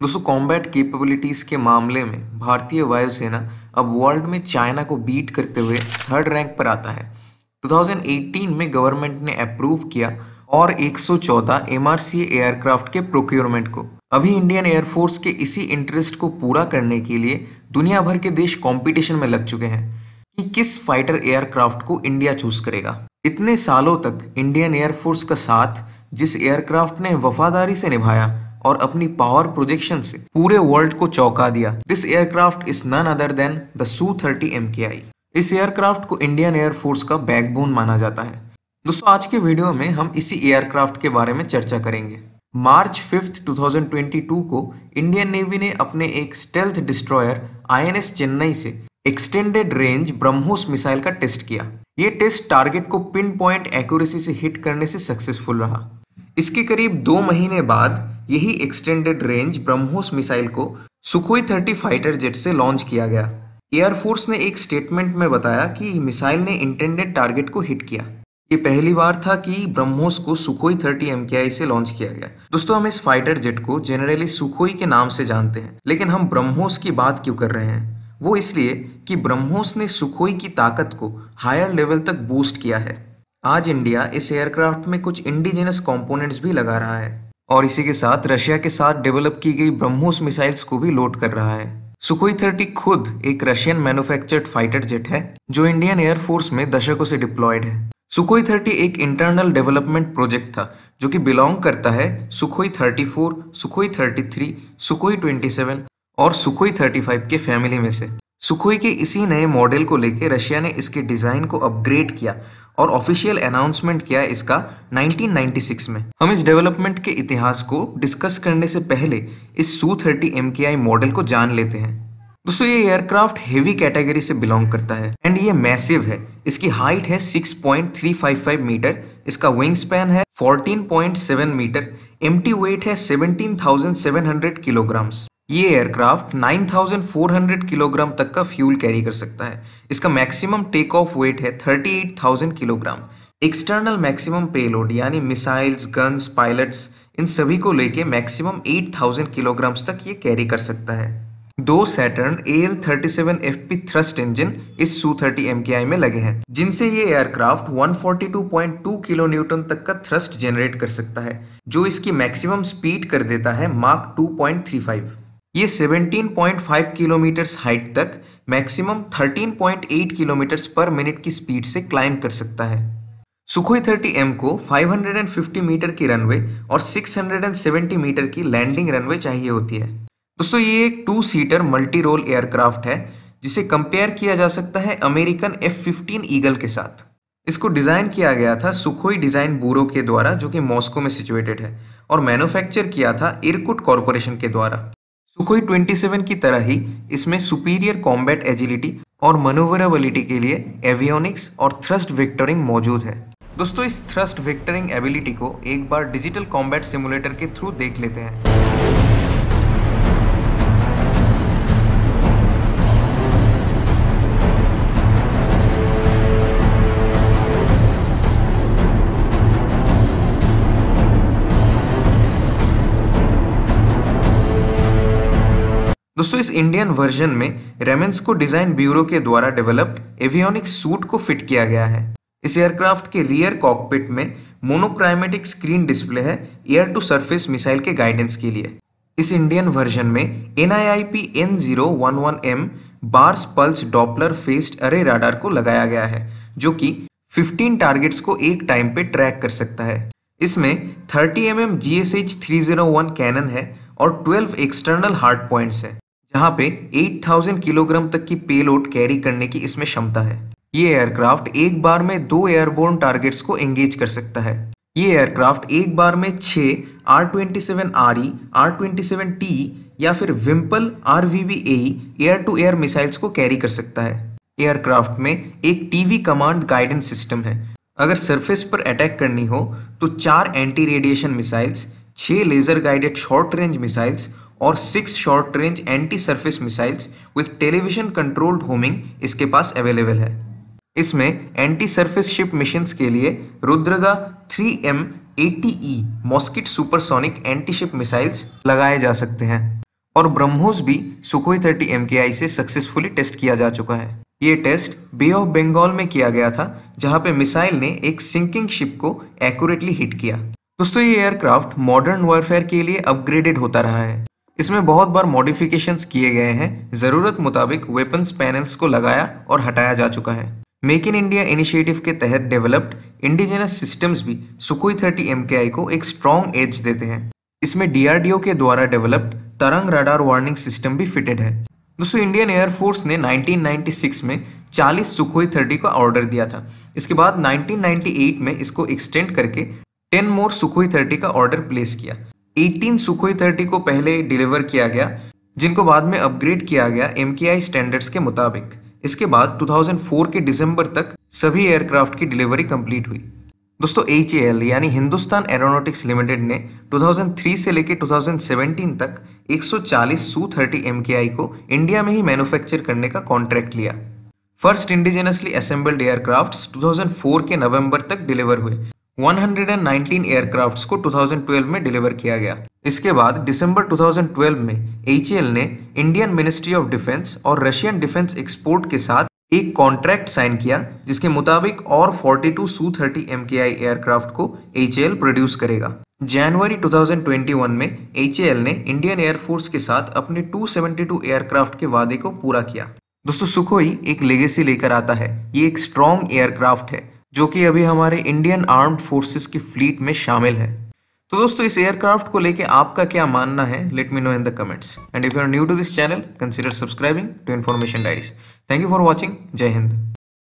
दोस्तों combat capabilities के मामले में भारतीय वायुसेना अब वर्ल्ड में चाइना को बीट करते हुए थर्ड रैंक पर आता है। 2018 में गवर्नमेंट ने अप्रूव किया और 114 MRCA एयरक्राफ्ट के प्रोक्योरमेंट को। अभी इंडियन एयरफोर्स के इसी इंटरेस्ट को पूरा करने के लिए दुनिया भर के देश कंपटीशन में लग चुके हैं कि किस फाइटर एयरक्राफ्ट को इंडिया चूज करेगा। इतने सालों तक इंडियन एयरफोर्स का साथ जिस एयरक्राफ्ट ने वफादारी से निभाया और अपनी पावर प्रोजेक्शन से पूरे वर्ल्ड को चौंका दिया, this aircraft is none other than the Su-30 MKI। इस एयरक्राफ्ट को इंडियन एयरफोर्स का बैकबोन माना जाता है। दोस्तों आज के वीडियो में हम इसी एयरक्राफ्ट के बारे में चर्चा करेंगे। मार्च 5, 2022 को इंडियन नेवी ने अपने एक स्टेल्थ डिस्ट्रॉयर INS चेन्नई से एक्सटेंडेड रेंज ब्रह्मोस मिसाइल का टेस्ट किया। ये टेस्ट टारगेट को पिन पॉइंट एक्यूरेसी से हिट करने से सक्सेसफुल रहा। इसके करीब 2 महीने बाद यही एक्सटेंडेड रेंज ब्रह्मोस मिसाइल को सुखोई 30 फाइटर जेट से लॉन्च किया गया। एयरफोर्स ने एक स्टेटमेंट में बताया कि मिसाइल ने इंटेंडेड टारगेट को हिट किया। ये पहली बार था कि ब्रह्मोस को सुखोई 30 MKI से लॉन्च किया गया। दोस्तों हम इस फाइटर जेट को जनरली सुखोई के नाम से जानते हैं, लेकिन हम ब्रह्मोस की बात क्यों कर रहे हैं? वो इसलिए कि ब्रह्मोस ने सुखोई की ताकत को हायर लेवल तक बूस्ट किया है। आज इंडिया इस एयरक्राफ्ट में कुछ इंडिजिनस कंपोनेंट्स भी लगा रहा है और इसी के साथ रशिया के साथ डेवलप की गई ब्रह्मोस मिसाइल्स को भी लोड कर रहा है। सुखोई 30 खुद एक रशियन मैन्युफैक्चर्ड फाइटर जेट है जो इंडियन एयरफोर्स में दशकों से डिप्लॉयड है। सुखोई 30 एक इंटरनल डेवलपमेंट प्रोजेक्ट था जो कि बिलोंग करता है सुखोई 34, सुखोई 33, सुखोई 27 और सुखोई 35 के फैमिली में से। सुखोई के इसी नए मॉडल को लेकर रशिया ने इसके डिजाइन को अपग्रेड किया और ऑफिशियल अनाउंसमेंट किया इसका 1996 में। हम इस डेवलपमेंट के इतिहास को डिस्कस करने से पहले इस Su-30 MKI मॉडल को जान लेते हैं। दोस्तों ये एयरक्राफ्ट हेवी कैटेगरी से बिलोंग करता है एंड ये मैसिव है। इसकी हाइट है 6.355 मीटर, इसका विंग स्पैन है 14.7 मीटर, एम्प्टी वेट है 17,700 किलोग्राम्स। ये एयरक्राफ्ट 9,400 किलोग्राम तक का फ्यूल कैरी कर सकता है। इसका मैक्सिमम टेक ऑफ वेट है 38,000 किलोग्राम। एक्सटर्नल मैक्सिमम पेलोड यानी मिसाइल्स, गन्स, पायलट्स इन सभी को लेके मैक्सिमम 8,000 किलोग्राम्स तक ये कैरी कर सकता है। 2 सैटर्न AL-37FP थ्रस्ट इंजन इस Su-30 MKI में लगे हैं, जिनसे ये एयरक्राफ्ट 142.2 किलो न्यूटन तक का थ्रस्ट जनरेट कर सकता है, जो इसकी मैक्सिमम स्पीड कर देता है Mach 2.35। ये 17.5 किलोमीटर्स हाइट तक मैक्सिमम 13.8 किलोमीटर्स पर मिनट की स्पीड से क्लाइंब कर सकता है। सुखोई 30M को 550 मीटर की रनवे और 670 मीटर की लैंडिंग रनवे चाहिए होती है। दोस्तों ये एक 2 सीटर मल्टी रोल एयरक्राफ्ट है जिसे कंपेयर किया जा सकता है अमेरिकन F-15 ईगल के साथ। इसको डिजाइन किया गया था सुखोई डिजाइन ब्यूरो के द्वारा जो कि मॉस्को में सिचुएटेड है और मैन्युफैक्चर किया था इरकुट कॉरपोरेशन के द्वारा। सुखोई 27 की तरह ही इसमें सुपीरियर कॉम्बैट एजिलिटी और मैन्यूवरेबिलिटी के लिए एवियोनिक्स और थ्रस्ट वेक्टरिंग मौजूद है। दोस्तों इस थ्रस्ट वेक्टरिंग एबिलिटी को एक बार डिजिटल कॉम्बैट सिमुलेटर के थ्रू देख लेते हैं। दोस्तों इस इंडियन वर्जन में रेमेंस्को डिजाइन ब्यूरो के द्वारा डेवलप्ड एवियोनिक्स सूट को फिट किया गया है। इस एयरक्राफ्ट के रियर कॉकपिट में मोनोक्राइमेटिक स्क्रीन डिस्प्ले है एयर टू सरफेस मिसाइल के गाइडेंस के लिए। इस इंडियन वर्जन में NIIP N011M bars pulse Doppler faced अरे राडार को लगाया गया है जो कि 15 टारगेट्स को एक टाइम पे ट्रैक कर सकता है। इसमें 30 mm GSH 301 कैनन है और 12 एक्सटर्नल हार्ड पॉइंट्स है, जहां पे 8,000 किलोग्राम तक की पेलोड कैरी करने की इसमें क्षमता है। ये एयरक्राफ्ट एक बार में 2 एयरबोर्न टारगेट्स को एंगेज कर सकता है। ये एयरक्राफ्ट एक बार में 6 R-27RE, R-27T या फिर Vympel RVV-AE air to air missiles को कैरी कर सकता है। एयरक्राफ्ट में एक TV कमांड गाइडेंस सिस्टम है। अगर सरफेस पर अटैक करनी हो तो 4 anti radiation missiles, 6 laser guided short range missiles और 6 short range anti surface missiles with television controlled homing इसके पास अवेलेबल है। इसमें एंटी सरफेस शिप मिशंस के लिए रुद्रगा 3M80E Moskit supersonic anti ship missiles लगाए जा सकते हैं। और ब्रह्मोस भी सुखोई 30 MKI से सक्सेसफुली टेस्ट किया जा चुका है। ये टेस्ट बे ऑफ बंगाल में किया गया था, जहां पे मिसाइल ने एक सिंकिंग शिप को एक्यूरेटली हिट किया। दोस्तों ये एयरक्राफ्ट मॉडर्न वॉरफेयर के लिए अपग्रेडेड होता रहा है। इसमें बहुत बार मॉडिफिकेशंस किए गए हैं, जरूरत मुताबिक वेपन्स पैनल्स को लगाया और हटाया जा चुका है। मेक इन इंडिया इनिशिएटिव के तहत डेवलप्ड इंडिजिनस सिस्टम्स भी सुखोई 30 MKI को एक स्ट्रॉन्ग एज देते हैं। इसमें DRDO के द्वारा डेवलप्ड तरंग रडार वार्निंग सिस्टम भी फिटेड है। दोस्तों इंडियन एयरफोर्स ने 1996 में 40 सुखोई 30 का ऑर्डर दिया था। इसके बाद 1998 में इसको एक्सटेंड करके 10 मोर सुखोई 30 का ऑर्डर प्लेस किया। 18 सुखोई 30 को पहले डिलीवर किया गया, जिनको बाद में अपग्रेड किया गया MKI स्टैंडर्ड्स के मुताबिक। इसके बाद 2004 के दिसंबर तक सभी एयरक्राफ्ट की डिलीवरी कंप्लीट हुई। दोस्तों HAL यानी हिंदुस्तान एरोनॉटिक्स लिमिटेड ने 2003 से लेकर 2017 तक 140 Su-30 MKI को इंडिया में ही मैन्युफैक्चर करने का कॉन्ट्रैक्ट लिया। फर्स्ट इंडिजिनसली असेंबल्ड एयरक्राफ्ट्स 2004 के नवंबर तक डिलीवर हुए। 119 एयरक्राफ्ट्स को 2012 में डिलीवर किया गया। इसके बाद दिसंबर 2012 में HAL ने इंडियन मिनिस्ट्री ऑफ डिफेंस और रशियन डिफेंस एक्सपोर्ट के साथ एक कॉन्ट्रैक्ट साइन किया, जिसके मुताबिक और 42 Su-30 MKI एयरक्राफ्ट को HAL प्रोड्यूस करेगा। जनवरी 2021 में HAL ने इंडियन एयरफोर्स के साथ अपने 272 एयरक्राफ्ट के वादे को पूरा किया। दोस्तों सुखोई एक लेगेसी लेकर आता है। ये एक स्ट्रॉन्ग एयरक्राफ्ट है जो कि अभी हमारे इंडियन आर्म्ड फोर्सेस की फ्लीट में शामिल है। तो दोस्तों इस एयरक्राफ्ट को लेके आपका क्या मानना है, let me know in the comments. And if you are new to this channel, consider subscribing to Information Diaries. Thank you for watching. जय हिंद।